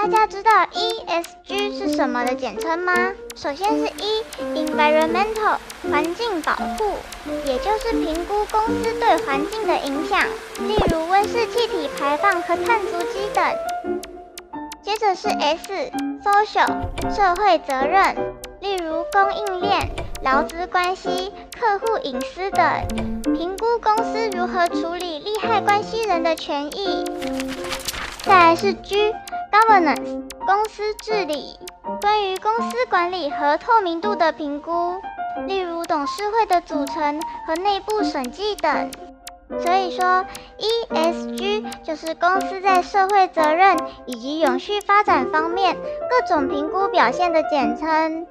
家知道 ESG 是什么的简称吗？首先是 Environmental 环境保护，也就是评估公司对环境的影响，例如温室气体排放和碳足迹等。接着是 Social 社会责任，例如供应链、劳资关系、客户隐私等，评估公司如何处理利害关系人的权益。再来是 Governance 公司治理，关于公司管理和透明度的评估，例如董事会的组成和内部审计等。所以说 ESG 就是公司在社会责任以及永续发展方面各种评估表现的简称。